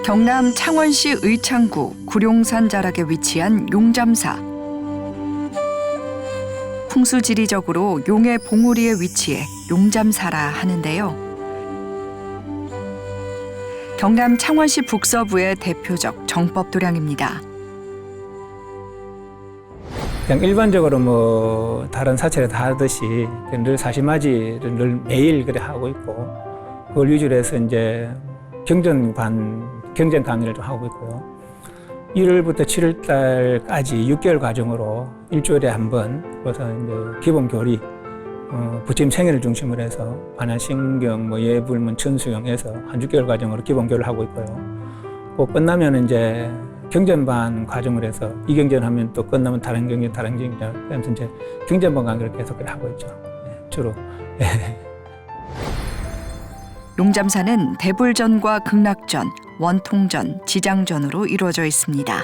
경남 창원시 의창구 구룡산 자락에 위치한 용잠사. 풍수지리적으로 용의 봉우리에 위치해 용잠사라 하는데요. 경남 창원시 북서부의 대표적 정법 도량입니다. 그냥 일반적으로 뭐 다른 사찰에 다 하듯이 늘 사시맞이를 늘 매일 그래 하고 있고, 그걸 위주로 해서 이제 경전 강의를 좀 하고 있고요. 1월부터 7월 달까지 6개월 과정으로 일주일에 한 번, 그래서 이제 기본 교리, 부처님 생애를 중심으로 해서 반야신경, 뭐 예불문, 천수경에서 한 6개월 과정으로 기본 교리를 하고 있고요. 그 끝나면 이제 경전반 과정을 해서 이 경전하면 또 끝나면 다른 경전, 그래서 이제 경전반 강의를 계속 하고 있죠. 주로. 용잠사는 대불전과 극락전, 원통전, 지장전으로 이루어져 있습니다.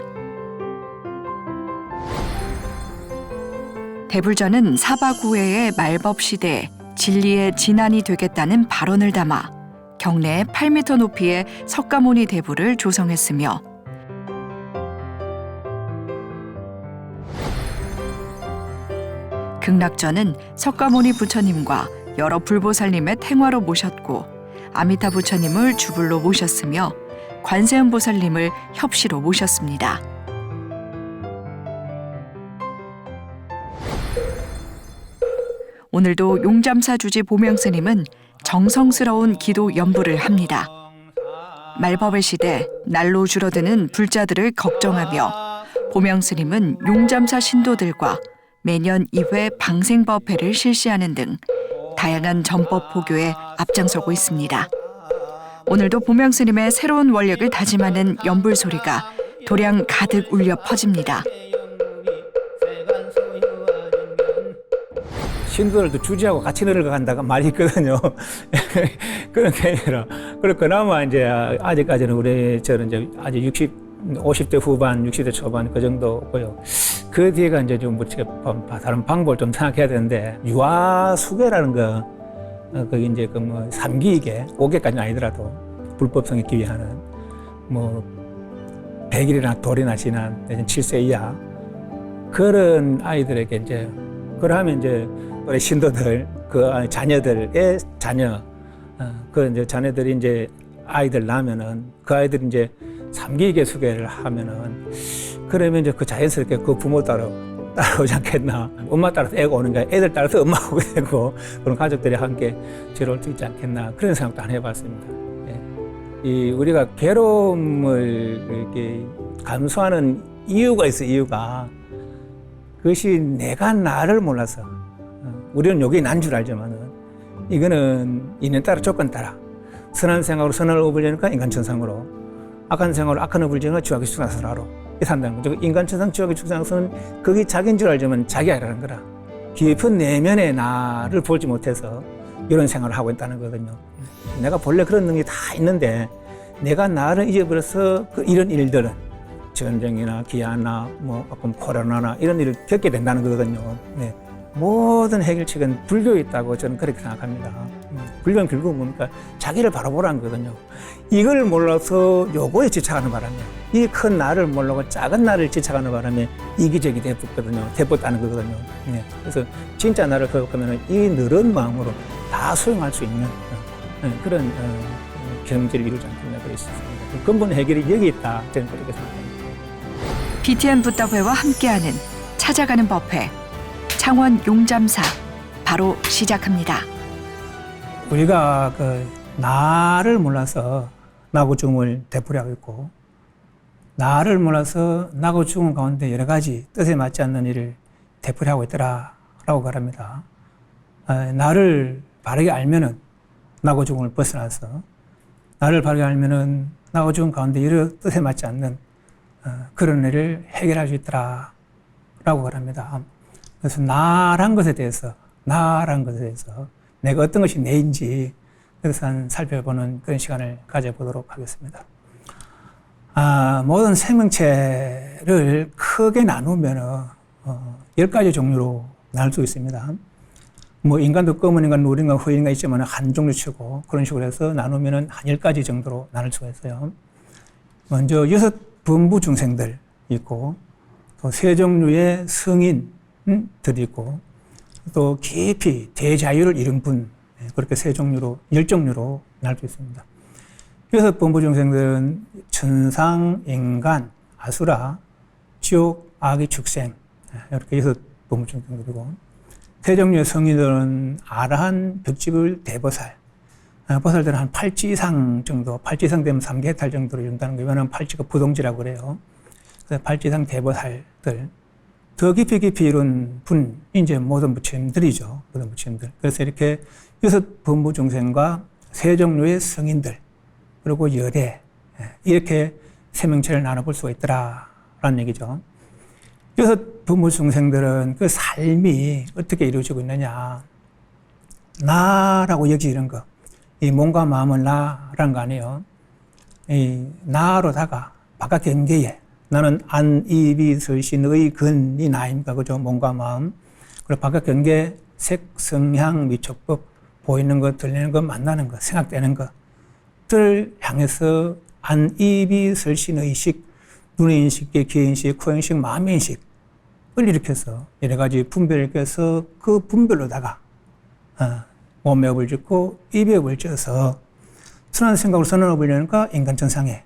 대불전은 사바구회의 말법 시대에 진리의 진안이 되겠다는 발언을 담아 경내에 8m 높이의 석가모니 대불을 조성했으며, 극락전은 석가모니 부처님과 여러 불보살님의 탱화로 모셨고 아미타 부처님을 주불로 모셨으며 관세음보살님을 협시로 모셨습니다. 오늘도 용잠사 주지 보명스님은 정성스러운 기도 연부를 합니다. 말법의 시대 날로 줄어드는 불자들을 걱정하며 보명스님은 용잠사 신도들과 매년 2회 방생법회를 실시하는 등 다양한 전법 포교에 앞장서고 있습니다. 오늘도 보명스님의 새로운 원력을 다짐하는 연불 소리가 도량 가득 울려 퍼집니다. 신도들도 주지하고 같이 내려간다가 말이 있거든요. 그런 게 아니라, 그리고 그나마 이제 아직까지는 우리처럼 이제 아직 50대 후반, 60대 초반 그 정도고요. 그 뒤에가 이제 좀 다른 방법을 좀 생각해야 되는데, 유아수계라는 거, 그게 이제 그 뭐 3기이계, 5계까지는 아니더라도 불법성에 기여하는 뭐 100일이나 돌이나 지난 7세 이하 그런 아이들에게 이제, 그러면 이제 우리 신도들, 그 자녀들의 자녀, 그 이제 자녀들이 이제 아이들 낳으면은 그 아이들이 이제 3기계 수계를 하면은, 그러면 이제 그 자연스럽게 그 부모 따라오지 않겠나. 엄마 따라서 애가 오는 게 애들 따라서 엄마가 오게 되고, 그런 가족들이 함께 즐거울 수 있지 않겠나. 그런 생각도 안 해봤습니다. 이 우리가 괴로움을 이렇게 감수하는 이유가 있어, 이유가. 그것이 내가 나를 몰라서. 우리는 여기 난 줄 알지만은, 이거는 인연 따라 조건 따라. 선한 생각으로 선을 업으려니까 인간천상으로, 악한 생각으로 악한 업을 지으니까 지옥의 축생사로 산다는 거죠. 인간천상 지옥의 축생사는 그게 자기인 줄 알지만 자기 아니라는 거라. 깊은 내면의 나를 보지 못해서 이런 생활을 하고 있다는 거거든요. 내가 본래 그런 능력이 다 있는데 내가 나를 잊어버려서 이런 일들은 전쟁이나 기아나 뭐 코로나나 이런 일을 겪게 된다는 거거든요. 네. 모든 해결책은 불교에 있다고 저는 그렇게 생각합니다. 불교는 결국은 뭡니까? 자기를 바라보라는 거거든요. 이걸 몰라서 요거에 집착하는 바람에, 이 큰 나를 모르고 작은 나를 집착하는 바람에 이기적이 돼버렸다는 거거든요. 네. 그래서 진짜 나를 거듭하면 이 늘은 마음으로 다 수용할 수 있는 그런 경제를 이루지 않겠나 그랬습니다. 근본 해결이 여기 있다, 저는 그렇게 생각합니다. BTN 붓다회와 함께하는 찾아가는 법회, 창원 용잠사 바로 시작합니다. 우리가 그 나를 몰라서 나고 죽음을 되풀이하고 있고, 나를 몰라서 나고 죽음 가운데 여러 가지 뜻에 맞지 않는 일을 되풀이하고 있더라라고 말합니다. 나를 바르게 알면은 나고 죽음을 벗어나서, 나를 바르게 알면은 나고 죽음 가운데 여러 뜻에 맞지 않는 그런 일을 해결할 수 있더라라고 말합니다. 그래서 나란 것에 대해서 내가 어떤 것이 내인지 그래서 살펴보는 그런 시간을 가져보도록 하겠습니다. 모든 생명체를 크게 나누면 10가지 종류로 나눌 수 있습니다. 뭐 인간도 검은 인간, 노린 인간, 후인 인간 있지만 한 종류 치고 그런 식으로 해서 나누면 한 10가지 정도로 나눌 수가 있어요. 먼저 6범부 중생들 있고, 또 3종류의 성인들이 있고, 또 깊이 대자유를 이룬 분, 그렇게 3종류로, 10종류로 나눌 수 있습니다. 6범부 중생들은 천상, 인간, 아수라, 지옥, 악의 축생, 이렇게 6범부 중생들이고, 3종류의 성인들은 아라한, 벽지불, 대보살, 보살들은 한 8지 이상 정도, 8지 이상 되면 3계탈 정도로 이룬다는 거예요. 왜냐하면 8지가 부동지라고 그래요. 그래서 8지 이상 대보살들, 더 깊이 이룬 분이 이제 모든 부처님들이죠. 모든 부처님들. 그래서 이렇게 6범부 중생과 3종류의 성인들, 그리고 열애, 이렇게 세 명체를 나눠볼 수가 있더라라는 얘기죠. 6범부 중생들은 그 삶이 어떻게 이루어지고 있느냐. 나라고 여기는 거. 이 몸과 마음을 나라는 거 아니에요. 이 나로다가 바깥 경계에 나는 안, 이, 비, 설시, 너의 근이 나입니까? 그죠? 몸과 마음. 그리고 바깥 경계, 색, 성향, 미촉법, 보이는 것, 들리는 것, 만나는 것, 생각되는 것들 향해서 안, 이, 비, 설시, 너의 식, 눈의 인식, 귀의 인식, 코의 인식, 마음의 인식을 일으켜서 여러 가지 분별을 일으켜서 그 분별로다가 몸에 업을 짓고 입에 업을 쪄서 선한 생각으로 선한 업을 지으니까 인간 정상에,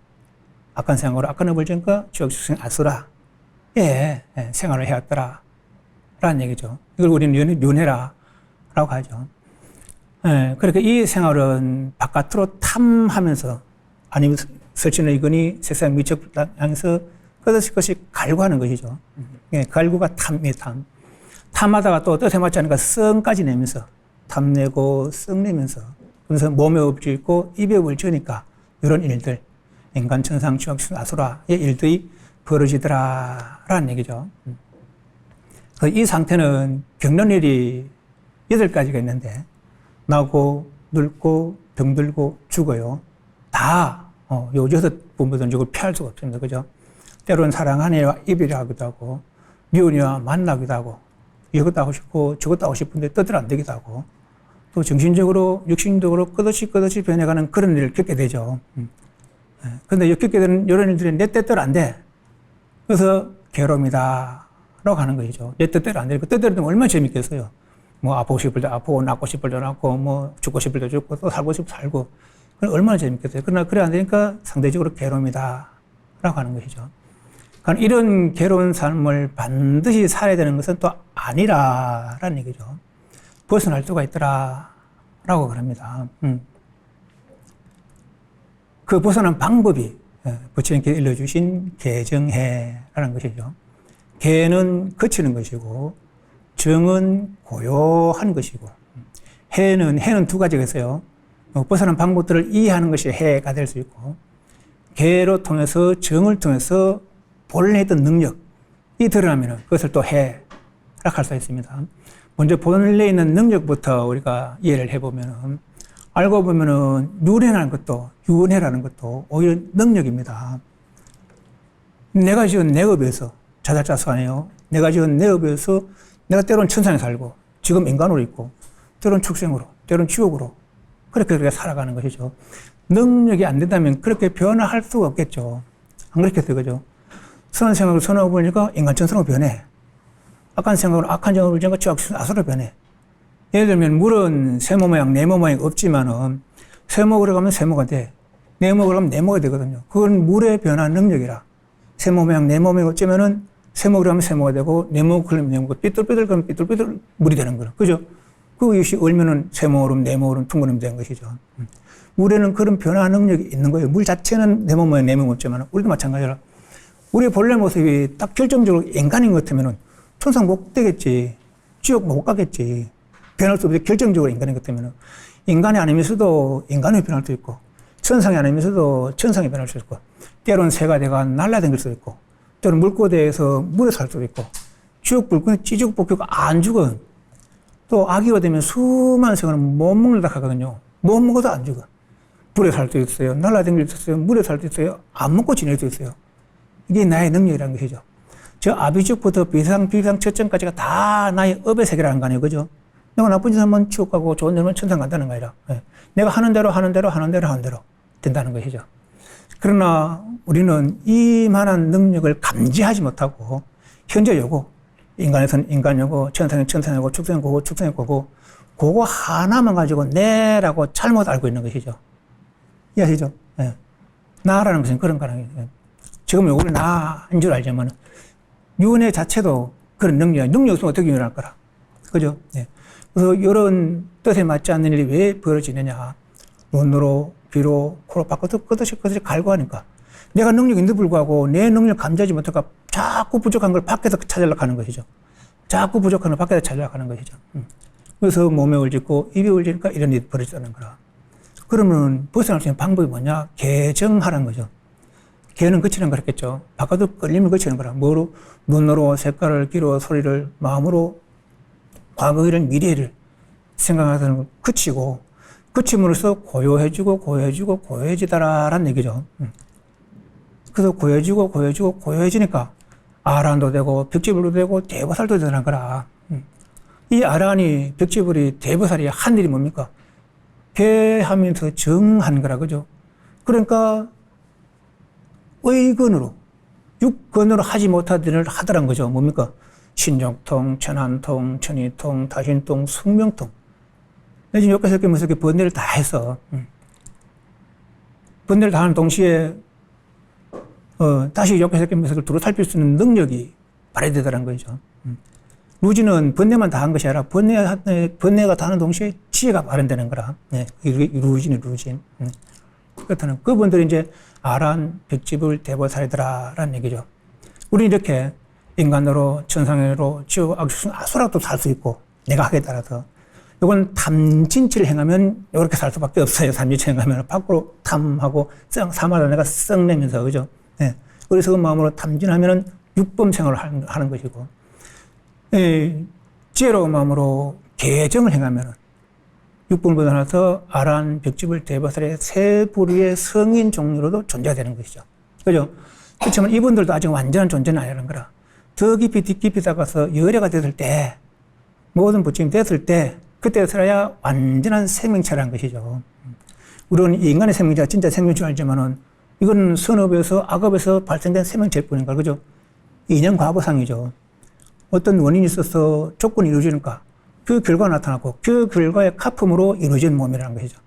악한 생각으로 악한 업을 지으니까 지옥 축생 아수라 생활을 해왔더라 라는 얘기죠. 이걸 우리는 윤회라고 하죠. 그렇게 이 생활은 바깥으로 탐하면서 아니면 설치는 이건이 세상 미적 향해서 끝없이 갈구하는 것이죠. 갈구가 탐이에요, 탐. 탐하다가 또 뜻에 맞지 않으니까 성까지 내면서 탐내고 썩내면서 그래서 몸에 업을 짓고 입에 업을 지으니까 이런 일들, 인간, 천상, 지옥, 아수라의 일들이 벌어지더라라는 얘기죠. 이 상태는 겪는 일이 8가지가 있는데 나고, 늙고, 병들고, 죽어요. 다 요 6범부들은 이걸 피할 수가 없습니다. 그죠? 때로는 사랑하니와 이별하기도 하고, 미운이와 만나기도 하고, 이것도 하고 싶고 저것도 하고 싶은데 뜻대로 안 되기도 하고, 또 정신적으로 육신적으로 끝없이 변해가는 그런 일을 겪게 되죠. 그런데 겪게 되는 이런 일들이 내 뜻대로 안 돼. 그래서 괴로움이다 라고 하는 것이죠. 내 뜻대로 안 되니까 뜻대로 되면 얼마나 재밌겠어요. 뭐 아프고 싶을 때 아프고 낳고 싶을 때 낳고 뭐 죽고 싶을 때 죽고 또 살고 싶을 때 살고, 그럼 얼마나 재밌겠어요. 그러나 그래 안 되니까 상대적으로 괴로움이다 라고 하는 것이죠. 그러니까 이런 괴로운 삶을 반드시 살아야 되는 것은 또 아니라라는 얘기죠. 벗어날 수가 있더라라고 그럽니다. 그 벗어난 방법이 부처님께서 일러주신 개정해라는 것이죠. 개는 거치는 것이고 정은 고요한 것이고, 해는 두 가지가 있어요. 벗어난 방법들을 이해하는 것이 해가 될 수 있고, 개로 통해서 정을 통해서 본래 했던 능력이 드러나면 그것을 또 해라 할 수 있습니다. 먼저 본래 있는 능력부터 우리가 이해를 해보면, 알고 보면은 윤회라는 것도 오히려 능력입니다. 내가 지은 내 업에서, 자잘자수 아니에요. 내가 지은 내 업에서 내가 때로는 천상에 살고 지금 인간으로 있고 때로는 축생으로 때로는 지옥으로 그렇게 살아가는 것이죠. 능력이 안 된다면 그렇게 변화할 수가 없겠죠. 안 그렇겠어요, 그죠? 선한 생각으로 선하고 보니까 인간 천상으로 변해. 악한 생각으로 악한 생각으로 보니까 지옥 아수로 변해. 예를 들면 물은 세모 모양, 네모 모양이 없지만은 세모로 가면 세모가 돼. 네모로 가면 네모가 되거든요. 그건 물의 변화 능력이라. 세모 모양, 네모 모양이 없지만은 세모로 가면 세모가 되고 네모로 가면 네모가, 삐뚤삐뚤 가면 삐뚤삐뚤 물이 되는 거예요. 그죠? 그것이 얼면은 세모로, 네모로, 둥그름 되는 것이죠. 물에는 그런 변화 능력이 있는 거예요. 물 자체는 네모 모양, 네모 없지만 우리도 마찬가지라. 우리의 본래 모습이 딱 결정적으로 인간인 것 같으면은 천상 못 되겠지. 지옥 못 가겠지. 변할 수 없이 결정적으로 인간인 것 같으면은 인간이 아니면서도 인간이 변할 수 있고, 천상이 아니면서도 천상이 변할 수 있고, 때로는 새가 돼가 날라다닐 수도 있고, 때로는 물고대에서 물에 살 수도 있고, 지옥 불끈 찌죽 뽑히고 안 죽어. 또 아기가 되면 수많은 생활은 못 먹는다 하거든요. 못 먹어도 안 죽어. 불에 살 수 있어요. 날라다닐 수 있어요. 물에 살 수 있어요. 안 먹고 지낼 수 있어요. 이게 나의 능력이라는 것이죠. 저 아비죽부터 비상 첫정까지가 다 나의 업의 세계라는 거 아니에요. 그죠? 내가 나쁜 짓 하면 지옥 가고 좋은 일 하면 천상 간다는 거 아니라. 내가 하는 대로 된다는 것이죠. 그러나 우리는 이만한 능력을 감지하지 못하고 현재 요거 인간에서는 인간요고 천상에 천상요고 축생에 고고 축생에 고고 그거 하나만 가지고 내라고 잘못 알고 있는 것이죠. 이해하시죠? 예. 나라는 것은 그런 거라는 거예요. 지금 우리 나인 줄 알지만 윤회 자체도 그런 능력이 없으면 어떻게 일어날 거라. 그죠? 예. 그래서 이런 뜻에 맞지 않는 일이 왜 벌어지느냐. 눈으로, 귀로, 코로 바꿔서 끄듯이 갈고 하니까 내가 능력이 있는데 불구하고 내 능력을 감지하지 못하니까 자꾸 부족한 걸 밖에서 찾으려고 하는 것이죠. 자꾸 부족한 걸 밖에서 찾으려고 하는 것이죠. 그래서 몸에 울짖고 입에 울짖으니까 이런 일이 벌어지는 거라. 그러면 벗어날 수 있는 방법이 뭐냐? 개정하라는 거죠. 개는 거치는 거랬겠죠. 바깥으로 끌림을 거치는 거라. 뭐로? 눈으로, 색깔을, 귀로, 소리를, 마음으로 과거 일은 미래를 생각하는 걸 그치고 그침으로써 고요해지고 고요해지고 고요해지다라는 얘기죠. 그래서 고요해지니까 아란도 되고 벽지불도 되고 대보살도 되는 거라. 이 아란이 벽지불이 대보살이 한 일이 뭡니까? 개하면서 정한 거라 그죠? 그러니까 의근으로 육근으로 하지 못하던 일을 하더란 거죠. 뭡니까? 신족통, 천한통, 천이통, 다신통, 숙명통. 지금 여기서 이렇게 번뇌를 다 해서 번뇌를 다 하는 동시에 다시 여기서 이렇게 두루 살필 수 있는 능력이 발휘되더라는 거죠. 루지는 번뇌만 다 한 것이 아니라 번뇌가 다 하는 동시에 지혜가 발현되는 거라. 네, 루진이 루진. 그렇다는 그분들이 이제 아란, 백지불, 대보살이더라라는 얘기죠. 우리 이렇게 인간으로, 천상으로, 지옥, 아수라도 살 수 있고 내가 하기에 따라서 이건 탐진치를 행하면 이렇게 살 수밖에 없어요. 탐진치 행하면 밖으로 탐하고 사마다 내가 썩 내면서 그죠? 네. 그래서 그 마음으로 탐진하면은 육범 생활을 하는 것이고, 지혜로운 마음으로 개정을 행하면은 육범을 벗어나서 아란, 벽지불, 대보살의 세 부류의 성인 종류로도 존재되는 것이죠. 그죠? 그렇지만 이분들도 아직 완전한 존재는 아니라는 거라. 더 깊이 깊이 들어가서 열애가 됐을 때, 모든 부처님이 됐을 때, 그때서야 완전한 생명체라는 것이죠. 우리는 인간의 생명체가 진짜 생명체를 알지만은 이건 선업에서 악업에서 발생된 생명체일 뿐인 걸, 그죠? 인연 과보상이죠. 어떤 원인이 있어서 조건이 이루어지니까 그 결과가 나타나고 그 결과의 카품으로 이루어진 몸이라는 것이죠.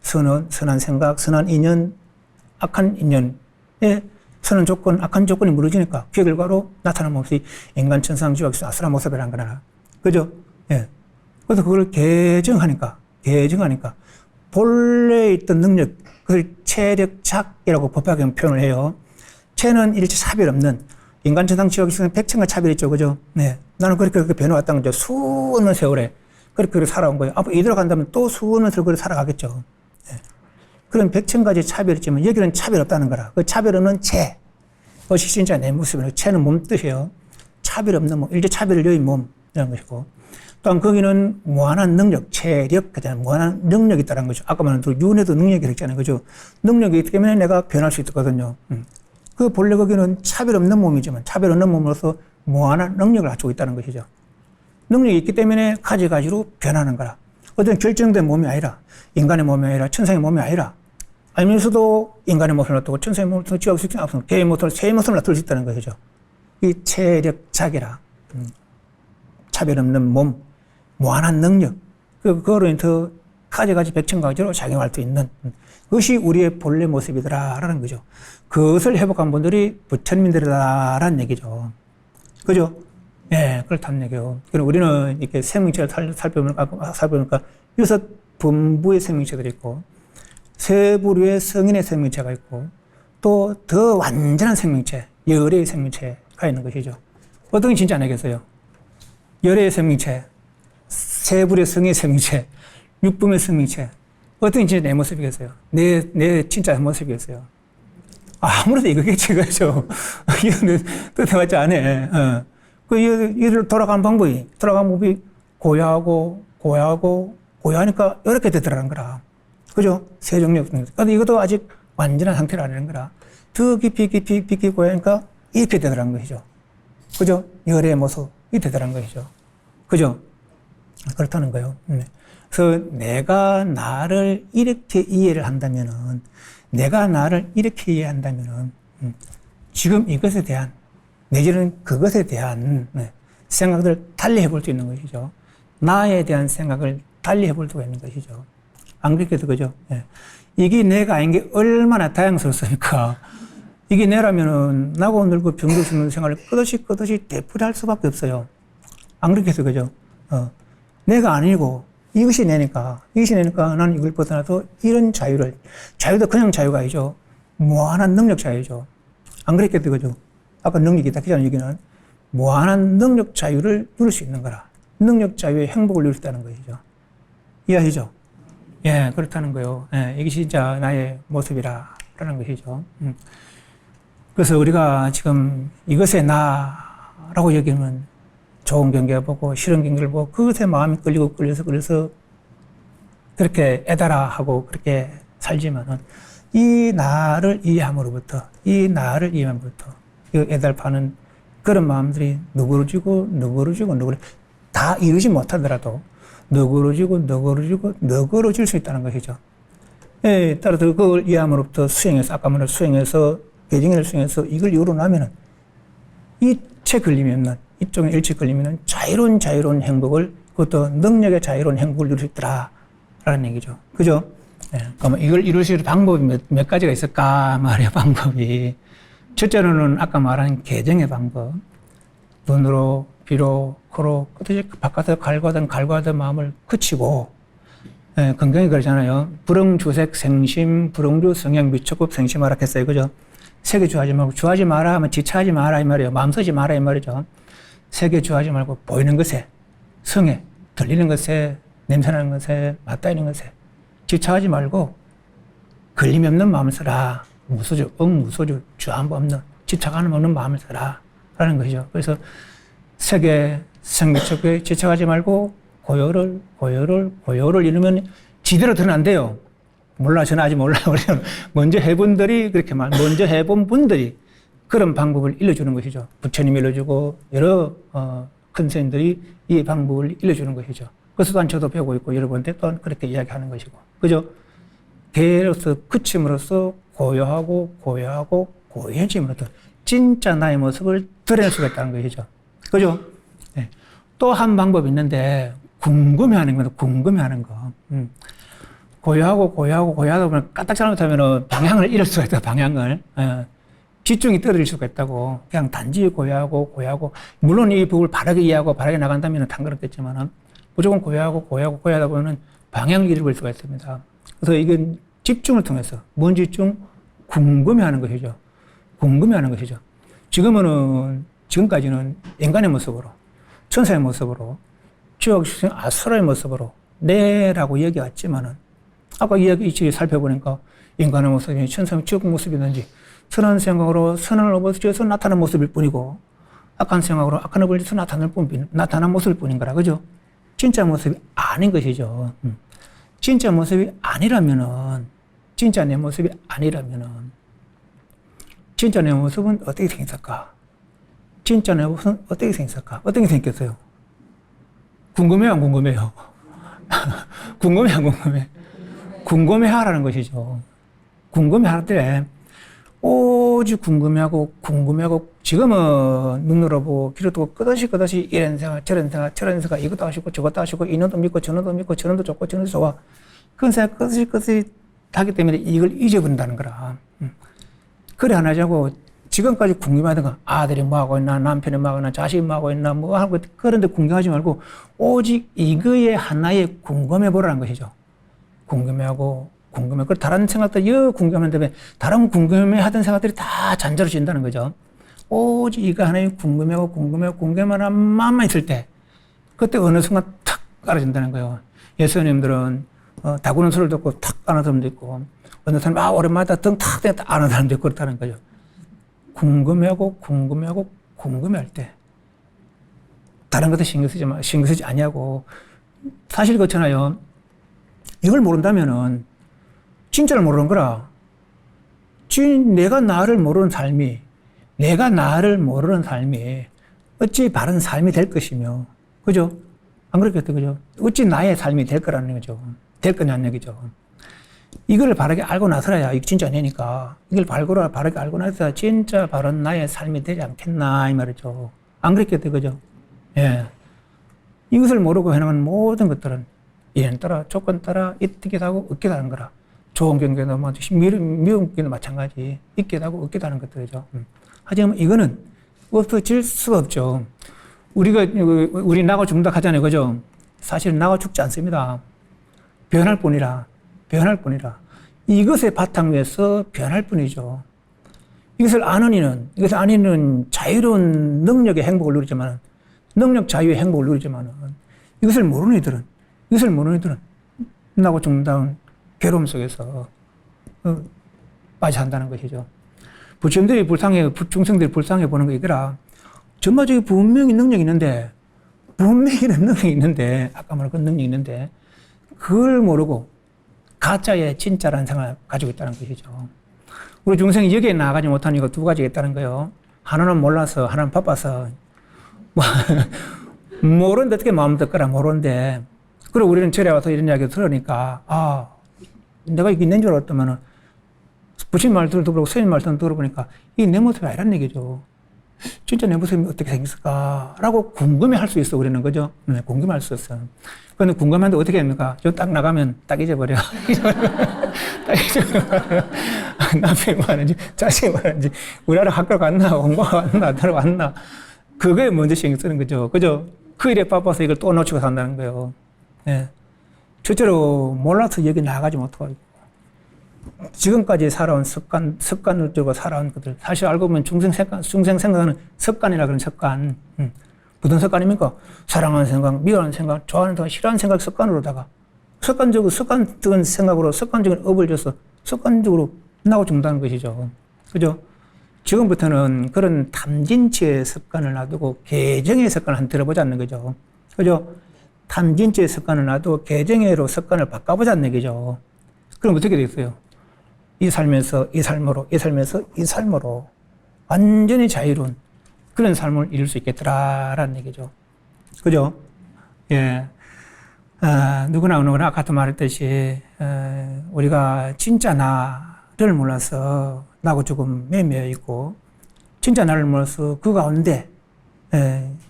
선한 생각, 선한 인연, 악한 인연에 선한 조건, 악한 조건이 무너지니까 그 결과로 나타난 모습이 인간, 천상, 지옥, 아수라 모습이라는 거나. 그죠? 예. 그래서 그걸 개정하니까 본래 있던 능력, 그걸 체력작이라고 법학에 표현을 해요. 체는 일체 차별 없는 인간, 천상, 지옥, 백천과 차별이 있죠. 그죠? 네. 나는 그렇게 변해왔다는 거죠. 수많은 세월에 그렇게 살아온 거예요. 앞으로 이대로 간다면 또 수많은 세월을 살아가겠죠. 네. 그런 백천가지 차별이 있지만 여기는 차별 없다는 거라. 그 차별 없는 체. 그것이 진짜 내 모습이에요. 체는 몸 뜻이에요. 차별 없는 몸, 일체 차별을 여인 몸이라는 것이고. 또한 거기는 무한한 능력, 체력, 그다음에 무한한 능력이 있다는 거죠. 아까 말한 대로 윤회도 능력이 있잖아요. 그죠? 능력이 있기 때문에 내가 변할 수 있거든요. 그 본래 거기는 차별 없는 몸이지만 차별 없는 몸으로서 무한한 능력을 갖추고 있다는 것이죠. 능력이 있기 때문에 가지가지로 변하는 거라. 어떤 결정된 몸이 아니라 인간의 몸이 아니라 천상의 몸이 아니라 알면서도 인간의 모습을 놔두고 천상의 모습을 지어올 수 있는 없으면 개의 모습을 새 모습을 놔둘 수 있다는 것이죠. 이 체력작이라 차별 없는 몸, 무한한 능력, 그거로 인해서 가지가지 백천가지로 작용할 수 있는 그것이 우리의 본래 모습이더라라는 거죠. 그것을 회복한 분들이 부처님들이다라는 얘기죠. 그죠? 예, 그렇다는 얘기요. 그럼 우리는 이렇게 생명체를 살펴보니까 6분부의 생명체들이 있고, 세 부류의 성인의 생명체가 있고, 또 더 완전한 생명체, 열애의 생명체가 있는 것이죠. 어떤 게 진짜 아니겠어요? 열애의 생명체, 세 부류의 성인의 생명체, 육분의 생명체, 어떤 게 진짜 내 모습이겠어요? 내 진짜 모습이겠어요? 아무래도 이거겠지, 그죠? 이거는 뜻에 맞지 않아. 이를 돌아가는 방법이 고요하니까 이렇게 되더라는 거라. 그죠? 세종력. 근데 이것도 아직 완전한 상태가 아니라는 거라. 더 깊이 고요하니까 이렇게 되더라는 것이죠. 그죠? 열의 모습이 되더라는 것이죠. 그죠? 그렇다는 거예요. 그래서 내가 나를 이렇게 이해를 한다면은, 내가 나를 이렇게 이해한다면은, 지금 이것에 대한, 내지는 그것에 대한 생각을 달리 해볼 수 있는 것이죠. 나에 대한 생각을 달리 해볼 수가 있는 것이죠. 안 그렇게도 그죠? 예. 이게 내가 아닌 게 얼마나 다양스럽습니까? 이게 내라면은 나고 늙고 병들 수 있는 생활을 끝없이 되풀이할 수밖에 없어요. 안 그렇게 해서 그죠? 내가 아니고 이것이 내니까 나는 이걸 벗어나서 이런 자유도 그냥 자유가 아니죠. 무한한 능력 자유죠. 안 그랬겠죠, 그죠? 아까 능력이다. 그잖아요, 여기는. 무한한 능력 자유를 누릴 수 있는 거라. 능력 자유의 행복을 누릴 수 있다는 것이죠. 이해하시죠? 예, 그렇다는 거요. 예, 이게 진짜 나의 모습이라는 것이죠. 그래서 우리가 지금 이것의 나라고 여기면 좋은 경계 보고 싫은 경계를 보고 그것에 마음이 끌려서 그렇게 애달아 하고 그렇게 살지만은 이 나를 이해함으로부터 이 애달파는 그런 마음들이 너그러지고 다 이루지 못하더라도 너그러질 수 있다는 것이죠. 예, 따라서 그걸 이해함으로부터 아까 말한 수행해서 배정을 수행해서 이걸 이루고 나면은 이체 걸림이 없는 이쪽에 일체 걸리면은 자유로운 행복을 그것도 능력의 자유로운 행복을 누릴 수 있더라라는 얘기죠. 그죠? 예, 그러면 이걸 이룰 수 있는 방법이 몇 가지가 있을까 말이야, 방법이. 첫째로는 아까 말한 개정의 방법. 눈으로, 귀로, 코로, 끝없이 바깥에서 갈구하던 마음을 그치고, 예, 건강히 그러잖아요. 불응주색 생심, 불응주 성향 미촉급 생심하라 했어요. 그죠? 세계 주하지 말고, 주하지 마라 하면 지체하지 마라 이 말이에요. 마음 쓰지 마라 이 말이죠. 세계 주하지 말고, 보이는 것에, 성에, 들리는 것에, 냄새나는 것에, 맞닿는 것에, 지체하지 말고, 걸림이 없는 마음을 써라. 무소주, 주함 없는, 집착하는 없는 마음을 써라. 라는 것이죠. 그래서 세계, 생미촉에 지착하지 말고, 고요를 이루면 지대로 들으면 안 돼요. 몰라, 저는 아직 몰라요. 먼저 해본 분들이 그런 방법을 일러주는 것이죠. 부처님이 일러주고, 여러, 큰 스님들이 이 방법을 일러주는 것이죠. 그래서 또한 저도 배우고 있고, 여러분한테 또한 그렇게 이야기하는 것이고. 그죠? 개로서, 그침으로써 고요해짐으로써 진짜 나의 모습을 드러낼 수가 있다는 것이죠. 그죠? 네. 또 한 방법이 있는데, 궁금해하는 거. 고요하다 보면 까딱 잘못하면 방향을 잃을 수가 있다, 방향을. 집중이 떨어질 수가 있다고. 그냥 단지 고요하고. 물론 이 법을 바르게 이해하고 바르게 나간다면 상관없겠지만, 무조건 고요하다 보면 방향을 잃어버릴 수가 있습니다. 그래서 이건 집중을 통해서, 뭔 집중? 궁금해하는 것이죠. 지금까지는 인간의 모습으로, 천사의 모습으로, 아수라의 모습으로, 내라고 얘기했지만은, 아까 이야기 살펴보니까 인간의 모습이 천사의 지옥 모습이든지, 선한 생각으로 선을 업어서 나타난 모습일 뿐이고, 악한 생각으로 악한 업을 지어서 나타난 모습일 뿐인 거라, 그죠? 진짜 모습이 아닌 것이죠. 진짜 모습이 아니라면은, 진짜 내 모습은 어떻게 생겼을까? 어떻게 생겼어요? 궁금해요, 안 궁금해요? 궁금해하라는 것이죠. 궁금해할 오직 궁금해하고, 지금은 눈으로 보고, 귀로 듣고, 끝없이 이런 생각, 저런 생각, 이것도 하시고, 저것도 하시고, 이놈도 믿고, 저놈도 믿고, 저놈도 좋고, 저놈도 좋아. 그런 생각 끝없이 하기 때문에 이걸 잊어버린다는 거라. 그래 안 하자고, 지금까지 궁금하던 거, 아들이 뭐 하고 있나, 남편이 뭐 하고 있나, 자식이 뭐 하고 있나, 뭐 하고, 그런데 궁금하지 말고, 오직 이거에 하나에 궁금해 보라는 것이죠. 궁금해하고, 그 다른 생각들, 궁금한데, 다른 궁금해 하던 생각들이 다 잔저러진다는 거죠. 오직 이거 하나에 궁금해하는 마음만 있을 때, 그때 어느 순간 탁 깔아진다는 거예요. 예수님들은, 다구는 소리를 듣고 탁 안는 사람도 있고, 어느 사람, 오랜만에 등 탁 안는 사람도 있고, 그렇다는 거죠. 궁금해할 때, 다른 것도 신경 쓰지 아니하고, 사실 그렇잖아요. 이걸 모른다면은, 진짜를 모르는 거라. 내가 나를 모르는 삶이 어찌 바른 삶이 될 것이며, 그죠? 안 그렇겠죠, 그죠? 어찌 나의 삶이 될 거라는 거죠. 될 거냐는 얘기죠. 이걸 바르게 알고 나서야 이게 진짜 아니니까 이걸 바르게 알고 나서야 진짜 바른 나의 삶이 되지 않겠나 이 말이죠. 안 그렇겠죠, 그죠? 예. 이것을 모르고 해나가는 모든 것들은 인연 따라 조건 따라 있기도 하고 없기도 하는 거라. 좋은 경계도 미운 경계도 마찬가지. 있기도 하고 없기도 하는 것들이죠. 하지만 이거는 없어질 수가 없죠. 우리 나고 죽는다 하잖아요, 그죠? 사실은 나고 죽지 않습니다. 변할 뿐이라. 이것의 바탕 위에서 변할 뿐이죠. 이것을 아는 이는 자유로운 능력의 행복을 누리지만, 능력 자유의 행복을 누리지만, 이것을 모르는 이들은 나고 죽는다는 괴로움 속에서 빠져 산다는 것이죠. 중생들이 불쌍해 보는 거 이거라. 전마저기 분명히 능력이 있는데, 아까 말한 그 능력이 있는데, 그걸 모르고 가짜의 진짜라는 생각을 가지고 있다는 것이죠. 우리 중생이 여기에 나아가지 못하는 이거 두 가지가 있다는 거예요. 하나는 몰라서, 하나는 바빠서. 모르는데 어떻게 마음 듣거라, 모르는데. 그리고 우리는 절에 와서 이런 이야기 들으니까, 내가 이게 있는 줄 알았더만은, 부처님 말씀을 들어보고 스님 말씀을 들어보니까, 이게 내 모습이 아니란 얘기죠. 진짜 내 모습이 어떻게 생겼을까라고 궁금해 할 수 있어, 우리는. 그죠? 네, 궁금할 수 있어. 그런데 궁금한데 어떻게 합니까? 저 딱 나가면 딱 잊어버려. 남편이 뭐 하는지, 자식이 뭐 하는지, 우리 아들 학교 갔나, 공부하고 왔나. 그거에 먼저 신경 쓰는 거죠. 그죠? 그 일에 바빠서 이걸 또 놓치고 산다는 거예요. 예. 실제로 몰라서 여기 나가지 못하고. 지금까지 살아온 습관을 들고 살아온 것들. 사실 알고 보면 중생 생각하는 습관이라 그런 습관. 무슨 습관입니까? 사랑하는 생각, 미워하는 생각, 좋아하는 생각, 싫어하는 생각 습관으로다가 습관적인 생각으로 습관적인 업을 줘서 습관적으로 나고 죽는다는 것이죠. 그죠? 지금부터는 그런 탐진치의 습관을 놔두고 개정의 습관을 한번 들어보자는 거죠. 그죠? 탐진치의 습관을 놔두고 개정의로 습관을 바꿔보자는 얘기죠. 그럼 어떻게 되겠어요? 이 삶에서 이 삶으로 완전히 자유로운 그런 삶을 이룰 수 있겠더라라는 얘기죠. 그죠? 예. 누구나 아까도 말했듯이, 우리가 진짜 나를 몰라서 나고 조금 매매어 있고, 진짜 나를 몰라서 그 가운데,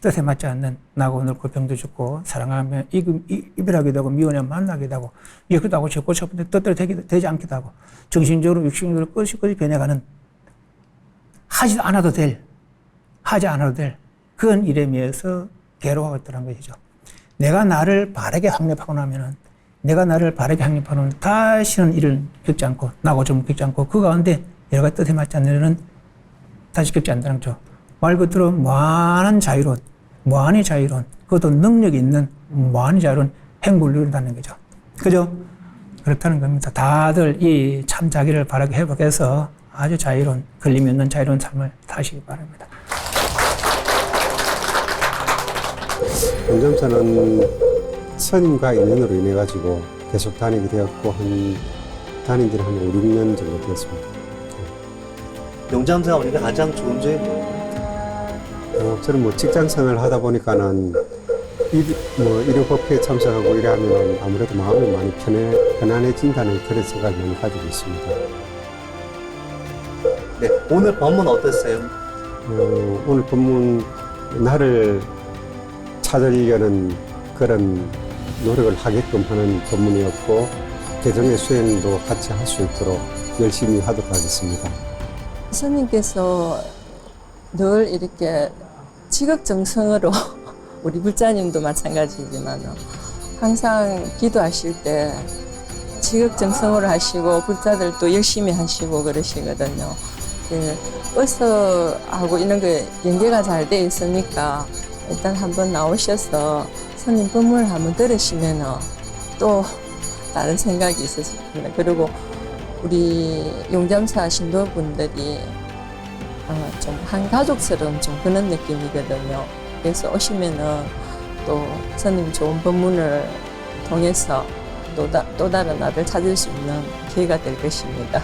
뜻에 맞지 않는 나고 늙고 병도 죽고, 사랑하면 이별하기도 하고, 미워하면 만나기도 하고, 이렇게도 하고, 저고 싶은데 뜻대로 되지 않기도 하고, 정신적으로, 육신적으로 끝이 변해가는, 하지 않아도 될 그런 일에 비해서 괴로워하고 있다는 것이죠. 내가 나를 바르게 확립하고 나면은, 다시는 일을 겪지 않고, 나고 좀 겪지 않고, 그 가운데 여러 가지 뜻에 맞지 않는 일은 다시 겪지 않는다는 거죠. 말 그대로 무한히 자유로운, 그것도 능력이 있는 무한히 자유로운 행복을 누린다는 거죠. 그죠? 그렇다는 겁니다. 다들 이 참 자기를 바르게 회복해서 아주 자유로운, 걸림이 없는 자유로운 삶을 사시기 바랍니다. 용점사는 스님과 인연으로 인해가지고 계속 다니게 되었고, 다닌 지는 한 5, 6년 정도 되었습니다. 용잠사가 우리가 가장 좋은 점이 뭐예요? 저는 직장 생활을 하다 보니까는 일요법회에 참석하고 이래하면 아무래도 마음이 많이 편안해진다는 그런 생각을 많이 가지고 있습니다. 네, 오늘 법문 어땠어요? 오늘 법문 나를 찾으려는 그런 노력을 하게끔 하는 법문이었고, 개정의 수행도 같이 할 수 있도록 열심히 하도록 하겠습니다. 스님께서 늘 이렇게 지극정성으로 우리 불자님도 마찬가지지만 항상 기도하실 때 지극정성으로 하시고 불자들도 열심히 하시고 그러시거든요. 버스하고 이런 게 연계가 잘 돼 있으니까 일단 한번 나오셔서 스님 법문을 한번 들으시면 또 다른 생각이 있으실 겁니다. 그리고 우리 용잠사 신도분들이 좀 한 가족스러운 좀 그런 느낌이거든요. 그래서 오시면은 또 스님 좋은 법문을 통해서 또 다른 나를 찾을 수 있는 기회가 될 것입니다.